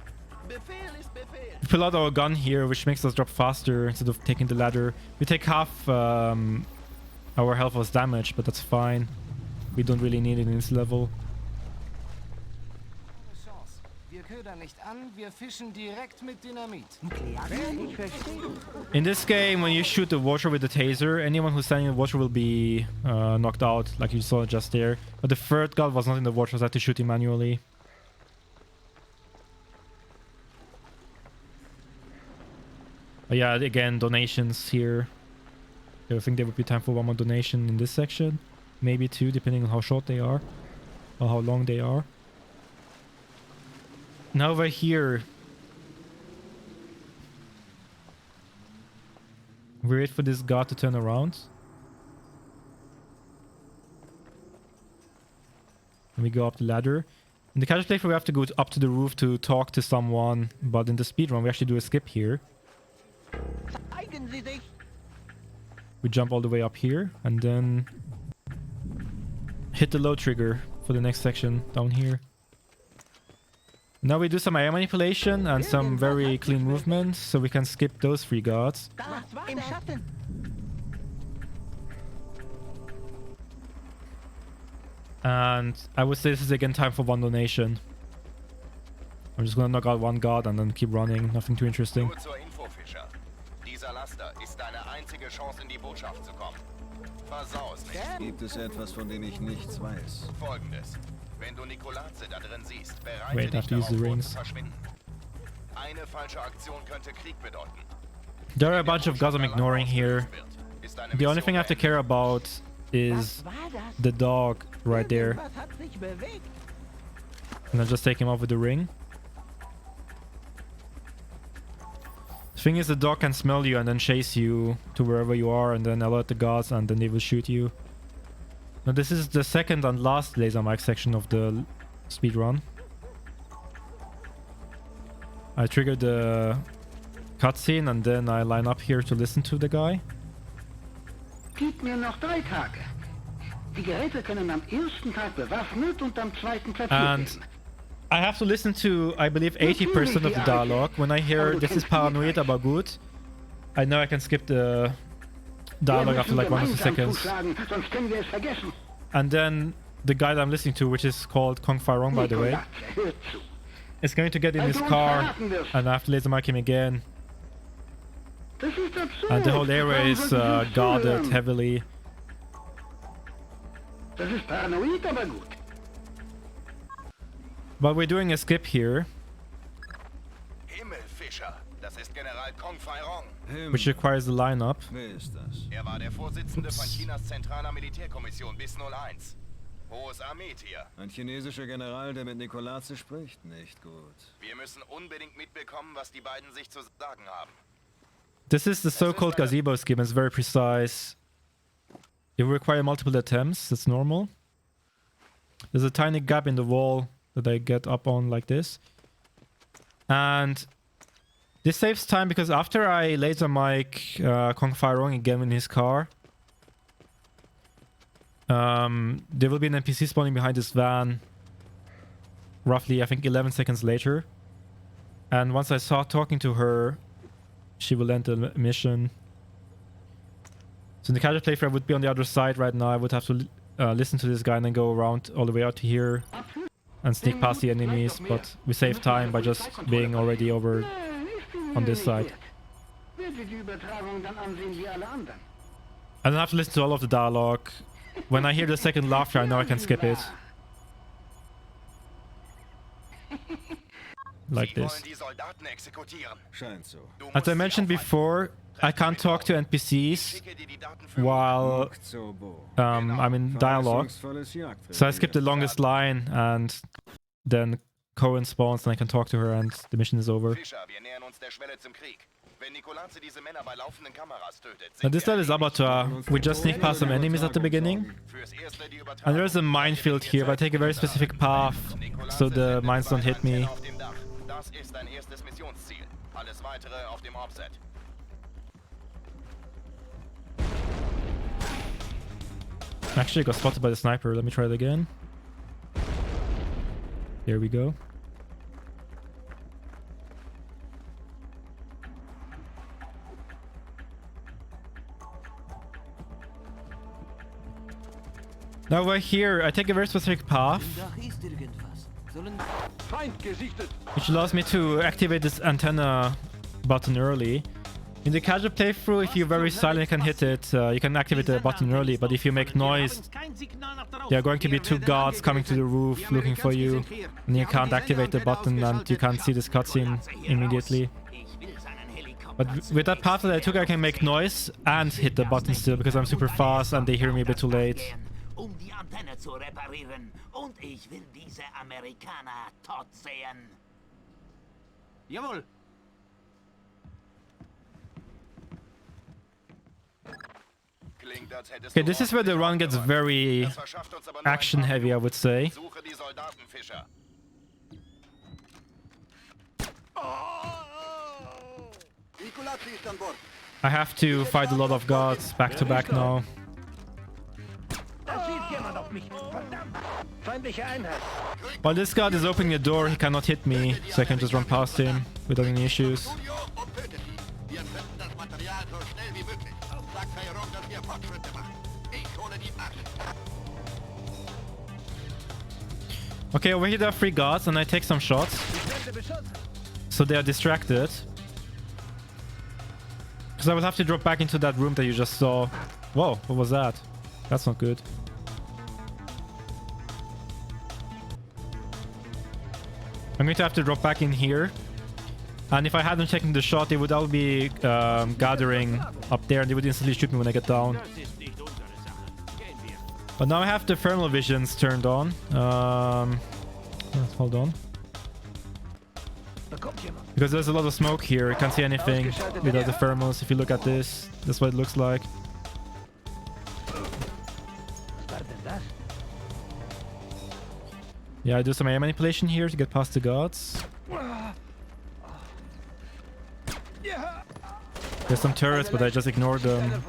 Befehl ist Befehl. We pull out our gun here, which makes us drop faster instead of taking the ladder. We take half our health was damaged, but that's fine. We don't really need it in this level. Chance. Wir ködern nicht an, wir fischen direkt mit Dynamit. Ich verstehe. In this game, when you shoot the water with the taser, anyone who's standing in the water will be knocked out, like you saw just there. But the third guy was not in the water, so I had to shoot him manually. But yeah, again, donations here. I think there would be time for one more donation in this section. Maybe two, depending on how short they are. Or how long they are. Now over here. We wait for this guard to turn around. And we go up the ladder. In the casual playthrough, we have to go up to the roof to talk to someone. But in the speedrun, we actually do a skip here. Zeigen Sie sich. We jump all the way up here and then hit the load trigger for the next section down here. Now we do some air manipulation and some very clean movement, so we can skip those three guards. Da, im Schatten. And I would say this is again time for one donation. I'm just gonna knock out one guard and then keep running, nothing too interesting. Nur zur Info, Fischer. Dieser Laster ist deine einzige Chance, in die Botschaft zu kommen. Versau es nicht. Gibt es etwas, von dem ich nichts weiß? Folgendes. Wenn du Nikolaze da drin siehst, bereite Wait, I dich have to use darauf the vor, rings. zu verschwinden. Eine falsche Aktion könnte Krieg bedeuten. There are a bunch of guards I'm ignoring here. The only thing I have to care about is the dog right there. Was hat sich bewegt? And I'll just take him off with the ring. The thing is, the dog can smell you and then chase you to wherever you are and then alert the guards and then they will shoot you. Now this is the second and last laser mic section of the speedrun. I trigger the cutscene and then I line up here to listen to the guy. Gib mir noch 3 Tage. Die Geräte können am ersten Tag bewaffnet und am zweiten platziert And werden. I have to listen to, I believe, 80% of the dialogue. When I hear this is paranoid aber gut, I know I can skip the dialogue after like 1 or 2 seconds. Sonst können wir es vergessen. And then the guy that I'm listening to, which is called Kong Fai Rong, by the way, Hör zu. is going to get in his car and I have to laser mic him again. Das ist absurd. And the whole area Warum is sollten Sie das guarded zuhören? heavily. Das ist paranoid, aber gut. But we're doing a skip here, Himmel, Fischer. Das ist General Kong Fai Rong. which requires the lineup. Wer ist das? Er war der Vorsitzende von Chinas zentraler Militärkommission bis 01. Hohes Armeetier. Ein chinesischer General, der mit Nikolaze spricht? Nicht gut. Wir müssen unbedingt mitbekommen, was die beiden sich zu sagen haben. This is the so-called gazebo scheme. It's very precise. It will require multiple attempts. That's normal. There's a tiny gap in the wall that I get up on like this. And this saves time because after I laser mic Kong Fai Rong again in his car, there will be an NPC spawning behind this van roughly, I think, 11 seconds later. And once I start talking to her, she will end the mission. So in the casual playthrough, I would be on the other side right now. I would have to listen to this guy and then go around all the way out to here and sneak past the enemies. But we save time by just being already over on this side. Werde die Übertragung dann ansehen wie alle anderen. I don't have to listen to all of the dialogue. When I hear the second laughter, I know I can skip it. like this. Die Soldaten exekutieren. Scheint so. As I mentioned before, I can't talk to NPCs while I'm in dialogue. So I skip the longest line and then Cohen spawns and I can talk to her and the mission is over. Fischer, wir nähern uns der Schwelle zum Krieg. Wenn Nicolanze diese Männer bei laufenden Kameras tötet, Now this level is Abattoir. We just sneak past some enemies at the beginning. And there's a minefield here, but I take a very specific path so the mines don't hit me. Das ist dein erstes Missionsziel. Alles weitere auf dem Offset. Actually, I got spotted by the sniper. Let me try it again. Here we go. Now we're here. I take a very specific path, which allows me to activate this antenna button early. In the casual playthrough, if you're very silent, you can hit it. You can activate the button early, but if you make noise, there are going to be 2 guards coming to the roof looking for you, and you can't activate the button and you can't see this cutscene immediately. But with that path that I took, I can make noise and hit the button still because I'm super fast and they hear me a bit too late. Die Antenne zu reparieren und ich will diese Amerikaner tot sehen. Jawohl. Okay, this is where the run gets very action heavy, I would say. Suche die Soldaten, Fischer. I have to fight a lot of guards back to back now. While this guard is opening the door, he cannot hit me, so I can just run past him without any issues. Okay, over here there are 3 guards and I take some shots. So they are distracted. Because I will have to drop back into that room that you just saw. Whoa, what was that? That's not good. I'm going to have to drop back in here. And if I hadn't taken the shot, they would all be gathering up there and they would instantly shoot me when I get down. But now I have the thermal visions turned on. Hold on. Because there's a lot of smoke here, I can't see anything without the thermals. If you look at this, that's what it looks like. Yeah, I do some air manipulation here to get past the guards. There's some turrets, but I just ignored them.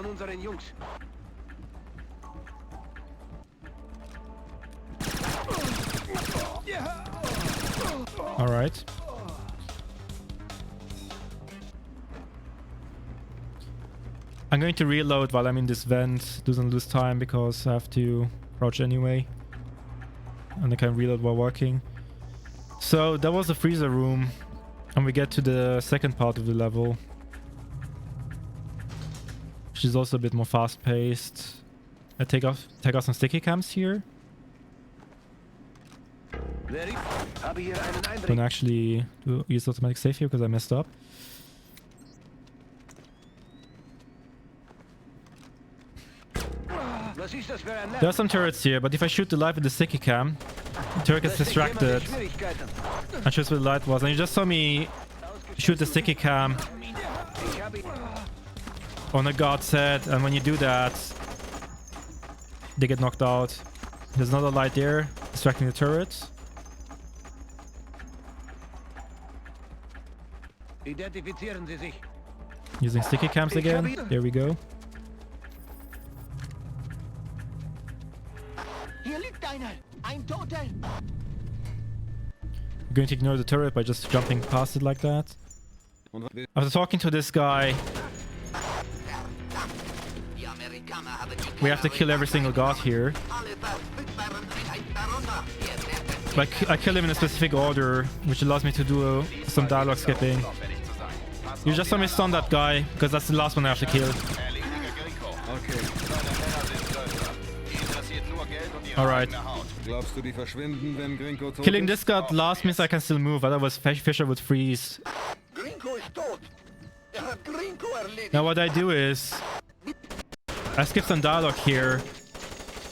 Alright. I'm going to reload while I'm in this vent. Doesn't lose time because I have to crouch anyway. And I can reload while walking. So that was the freezer room. And we get to the second part of the level. Which is also a bit more fast-paced. I take off some sticky cams here. Don't actually use automatic save here because I messed up. There are some turrets here, but if I shoot the light with the sticky cam, the turret gets distracted and shoots where the light was. And you just saw me shoot the sticky cam on a guard's head, and when you do that, they get knocked out. There's another light there, distracting the turret. Using sticky cams again. There we go. I'm going to ignore the turret by just jumping past it like that. After talking to this guy, we have to kill every single guard here. Like, I kill him in a specific order, which allows me to do some dialogue skipping. You just saw me stun that guy, because that's the last one I have to kill. Alright. Glaubst du, die verschwinden, wenn Gringo tot Killing ist? this guard last means I can still move, otherwise Fisher would freeze. Gringo ist tot. Hat Gringo erledigt. Now what I do is I skip some dialogue here,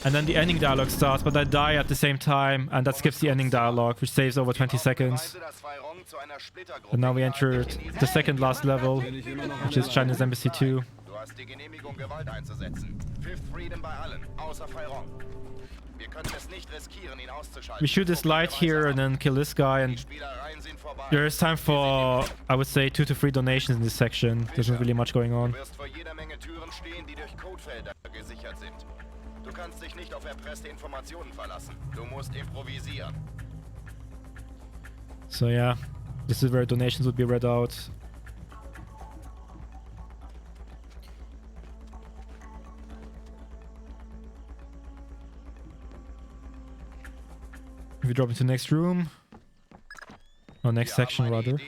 and then the ending dialogue starts, but I die at the same time, and that skips the ending dialogue, which saves over 20 seconds. And now we enter the second last level, which is Chinese Embassy 2. Du hast die Genehmigung, Gewalt einzusetzen. Fifth Freedom bei allen, außer Feirong. Wir können es nicht riskieren, ihn auszuschalten. We shoot this light here and then kill this guy, and there is time for, I would say, 2 to 3 donations in this section. There's not really much going on. Du wirst vor jeder Menge Türen stehen, die durch Codefelder gesichert sind. Du kannst dich nicht auf erpresste Informationen verlassen. Du musst improvisieren. So yeah, this is where donations would be read out. We drop into next room. Or next section rather.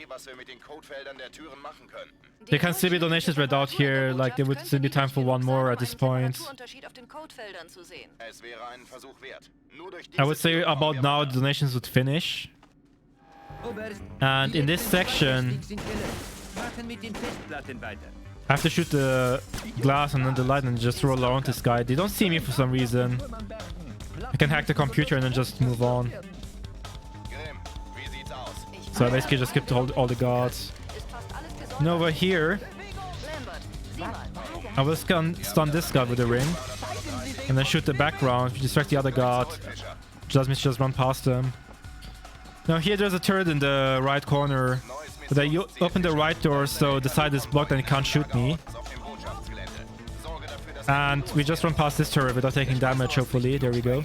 There can still be donations read out here, like there would still be time for one more at this point. I would say about now the donations would finish. And in this section, I have to shoot the glass and then the light and just roll around this guy. They don't see me for some reason. I can hack the computer and then just move on. So I basically just skipped all the guards. And over here, I will stun this guy with the ring. And then shoot the background, distract the other guard. Just means just run past them. Now here there's a turret in the right corner. But I open the right door so the side is blocked and it can't shoot me. And we just run past this turret without taking damage, hopefully. There we go.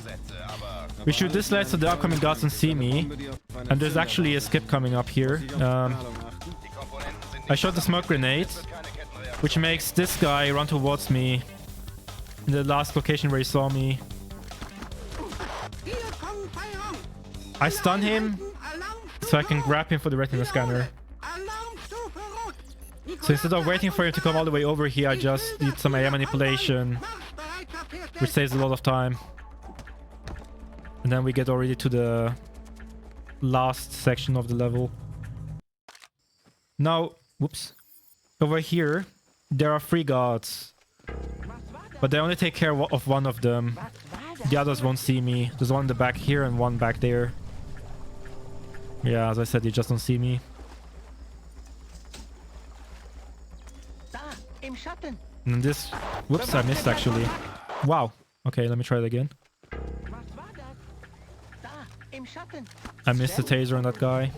We shoot this light so the upcoming guards don't see me. And there's actually a skip coming up here. I shot the smoke grenade, which makes this guy run towards me in the last location where he saw me. I stun him so I can grab him for the retina scanner. So instead of waiting for him to come all the way over here, I just did some AI manipulation, which saves a lot of time. And then we get already to the last section of the level. Now, whoops. Over here, there are 3 guards. But they only take care of one of them. The others won't see me. There's one in the back here and one back there. Yeah, as I said, they just don't see me. And this... Whoops, I missed actually. Wow. Okay, let me try it again. I missed the taser on that guy.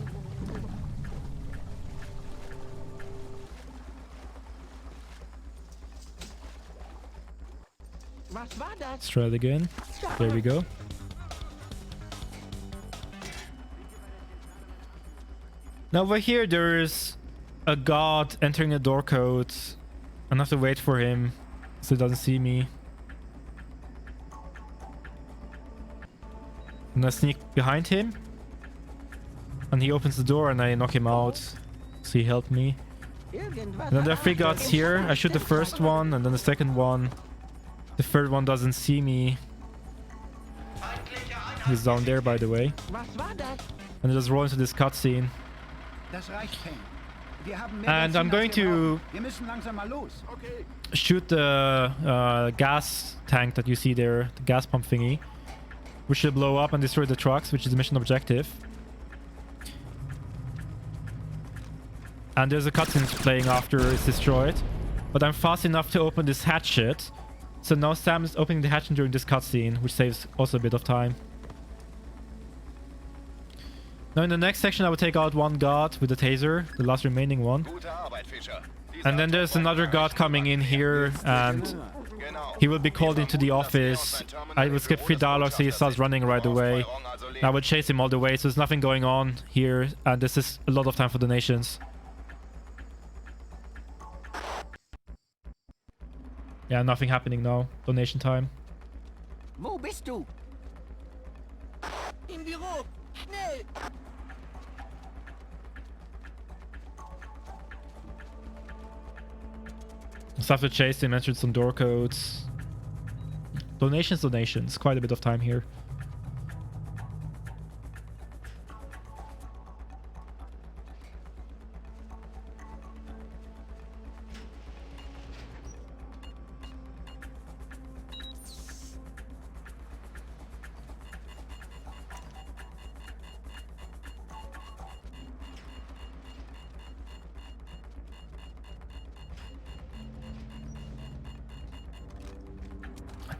Let's try it again. There we go. Now over here there is a guard entering a door code. I have to wait for him so he doesn't see me. And I sneak behind him. And he opens the door and I knock him out. So he helped me. And then there are 3 guards here. I shoot the first one and then the second one. The third one doesn't see me. He's down there, by the way. And I just roll into this cutscene. And I'm going to shoot the gas tank that you see there, the gas pump thingy, which should blow up and destroy the trucks, which is the mission objective. And there's a cutscene playing after it's destroyed. But I'm fast enough to open this hatchet. So now Sam is opening the hatchet during this cutscene, which saves also a bit of time. Now in the next section I will take out one guard with the taser, the last remaining one. And then there's another guard coming in here and he will be called into the office. I will skip 3 dialogues so he starts running right away. I will chase him all the way, so there's nothing going on here and this is a lot of time for donations. Yeah, nothing happening now. Donation time. Wo bist du? Im Büro! Schnell! Just have to chase him, enter some door codes. Donations. Quite a bit of time here.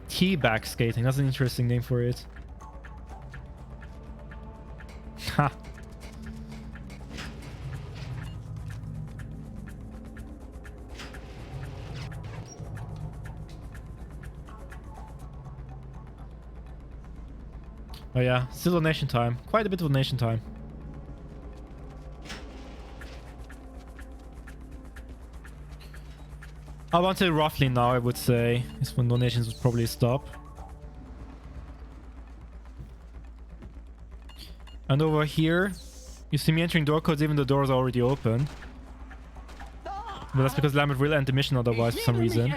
Teabag skating, that's an interesting name for it. Ha. Oh yeah, still donation time. Quite a bit of donation time. I want to roughly now, I would say, is when donations would probably stop. And over here, you see me entering door codes even the doors are already open. But that's because Lambert will end the mission otherwise for some reason.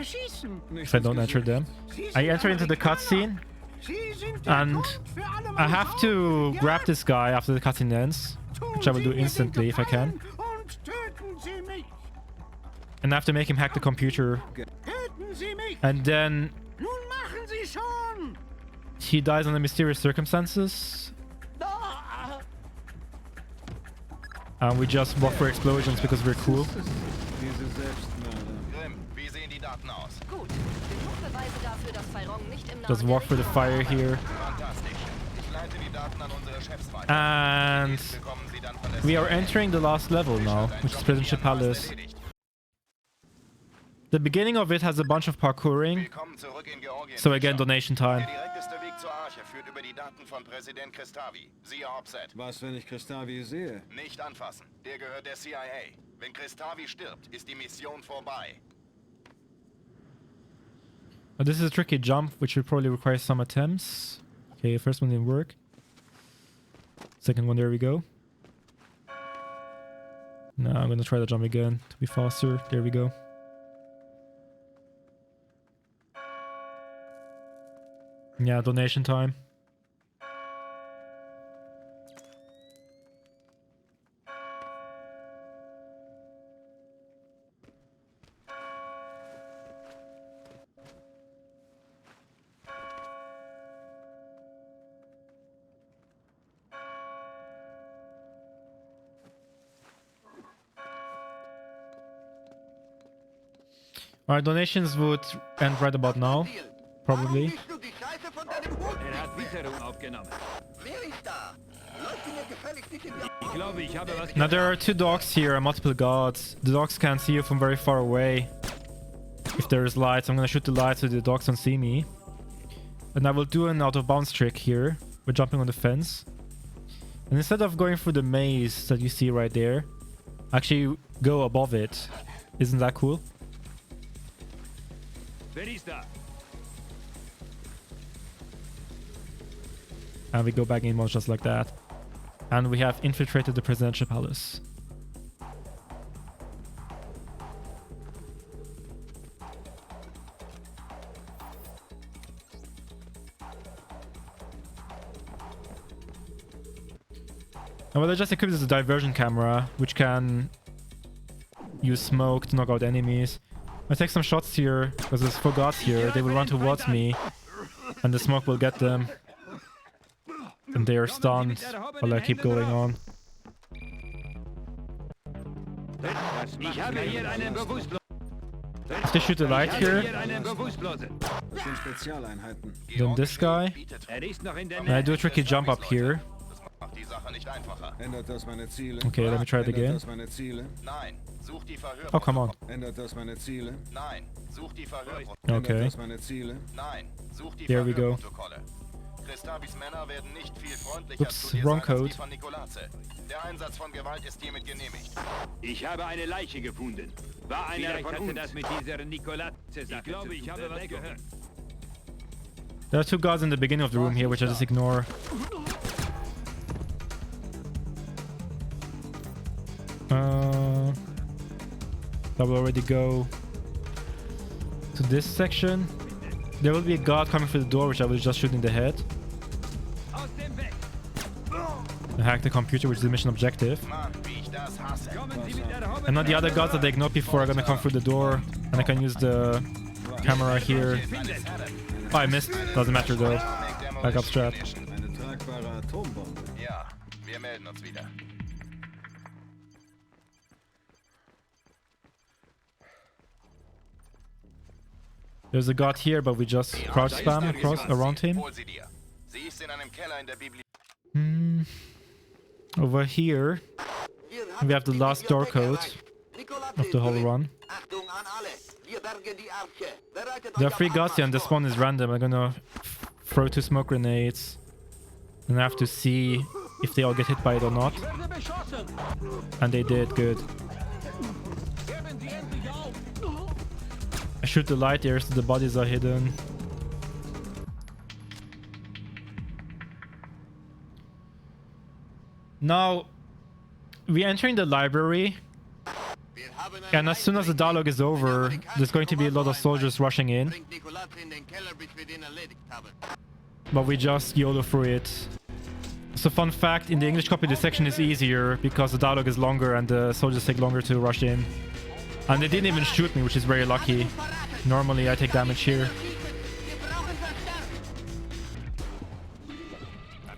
If I don't enter them. I enter into the cutscene. And I have to grab this guy after the cutscene ends. Which I will do instantly if I can. And I have to make him hack the computer. And then he dies under mysterious circumstances. And we just walk for explosions because we're cool. Just walk for the fire here. And we are entering the last level now, which is Presidential Palace. The beginning of it has a bunch of parkouring. So again, donation time. Was, wenn ich Christavi sehe? Nicht anfassen. Der gehört der CIA. Wenn Christavi stirbt, ist die Mission vorbei. Oh, this is a tricky jump, which will probably require some attempts. Okay, first one didn't work. Second one, there we go. Now I'm gonna try the jump again to be faster. There we go. Yeah, donation time. Alright, donations would end right about now, probably. Now there are two dogs here and multiple guards. The dogs can't see you from very far away. If there is lights, I'm gonna shoot the lights so the dogs don't see me. And I will do an out of bounds trick here. We're jumping on the fence. And instead of going through the maze that you see right there, actually go above it. Isn't that cool? And we go back in once just like that. And we have infiltrated the Presidential Palace. And what I just equipped is a diversion camera, which can use smoke to knock out enemies. I take some shots here, because there's 4 guards here. They will run towards me, and the smoke will get them. And they are stunned while I keep going on. If they shoot the light here, then this guy, and I do a tricky jump up here. Okay, let me try it again. Oh, come on. Okay. There we go. Oops, wrong code. Ich habe eine Leiche gefunden. War einer von uns. Das mit dieser Nicolatze-Sache. Ich glaube, ich habe was gehört. There are 2 guards in the beginning of the room here, which I just ignore. I will already go to this section. There will be a guard coming through the door, which I will just shoot in the head. And hack the computer, which is the mission objective. And now the other guards that they ignored before are gonna come through the door. And I can use the camera here. Oh, I missed. Doesn't matter though. Backup strat. Ja, wir melden uns wieder. There's a guard here, but we just crouch spam across around him. Sie ist in einem Keller in der Bibliothek. Over here, we have the last door code of the whole run. There are 3 guards here, and this one is random. I'm gonna throw 2 smoke grenades, and I have to see if they all get hit by it or not. And they did, good. I shoot the light here so the bodies are hidden. Now, we're entering the library, and as soon as the dialogue is over, there's going to be a lot of soldiers rushing in. But we just YOLO through it. So fun fact, in the English copy, this section is easier because the dialogue is longer and the soldiers take longer to rush in. And they didn't even shoot me, which is very lucky. Normally I take damage here.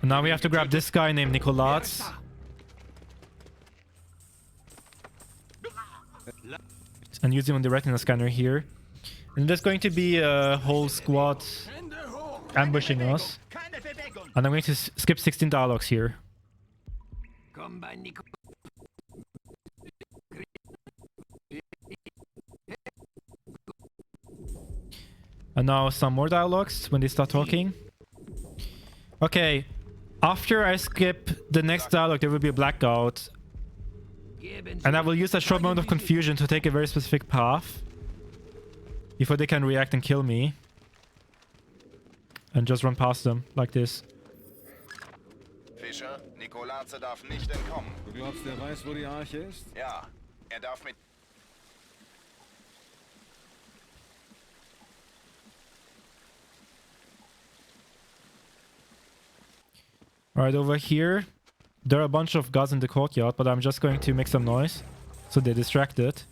And now we have to grab this guy named Nicolas. And use him on the retina scanner here. And there's going to be a whole squad ambushing us. And I'm going to skip 16 dialogues here. And now some more dialogues when they start talking. Okay, after I skip the next dialogue, there will be a blackout. And I will use that short moment of confusion to take a very specific path before they can react and kill me. And just run past them, like this. Fischer, Nicolas darf nicht entkommen. Du glaubst, er weiß, wo die Arche ist? Ja, darf mit... Alright, over here, there are a bunch of guards in the courtyard, but I'm just going to make some noise, so they're distracted.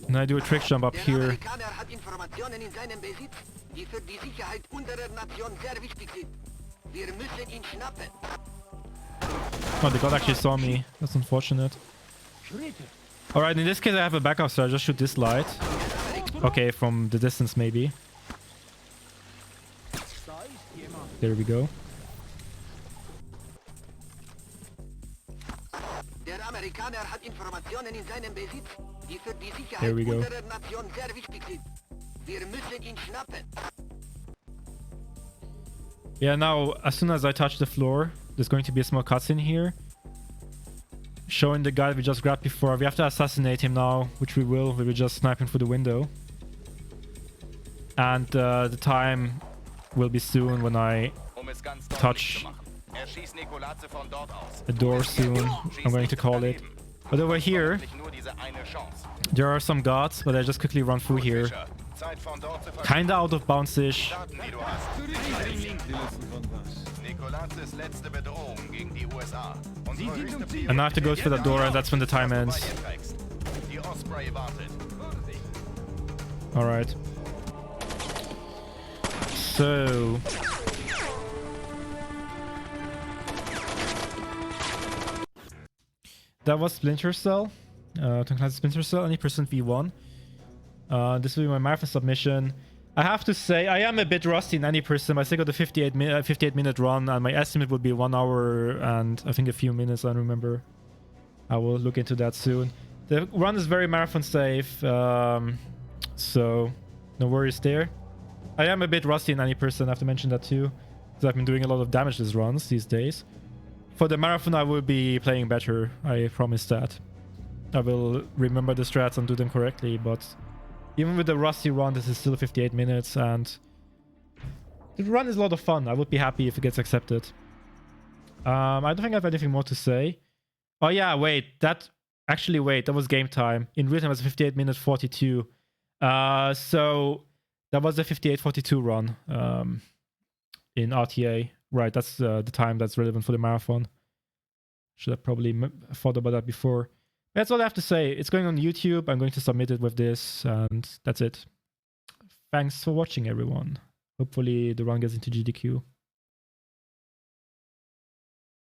And I do a trick jump up here. Oh, the guard actually saw me. That's unfortunate. Alright, in this case I have a backup, so I just shoot this light. Okay, from the distance maybe. There we go. There we go. Yeah, now, as soon as I touch the floor, there's going to be a small cutscene here. Showing the guy we just grabbed before. We have to assassinate him now, which we will. We will just snipe him through the window. And the time will be soon when I touch the door soon. I'm going to call it. But over here, there are some guards, but I just quickly run through here. Kinda out of bounds-ish. And I have to go through the door, and that's when the time ends. Alright. So... that was Splinter Cell. Splinter Cell, any percent V1. This will be my marathon submission. I have to say, I am a bit rusty in any person. I still got a 58 minute run, and my estimate would be 1 hour and I think a few minutes, I don't remember. I will look into that soon. The run is very marathon safe, so no worries there. I am a bit rusty in any person, I have to mention that too, because I've been doing a lot of damageless runs these days. For the marathon, I will be playing better, I promise that. I will remember the strats and do them correctly, but even with the rusty run, this is still 58 minutes, and the run is a lot of fun. I would be happy if it gets accepted. I don't think I have anything more to say. Oh yeah, wait, that was game time. In real time, it was 58 minutes 42. So That was the 58:42 run in RTA. Right, that's the time that's relevant for the marathon. Should have probably thought about that before. That's all I have to say. It's going on YouTube. I'm going to submit it with this, and that's it. Thanks for watching, everyone. Hopefully the run gets into GDQ.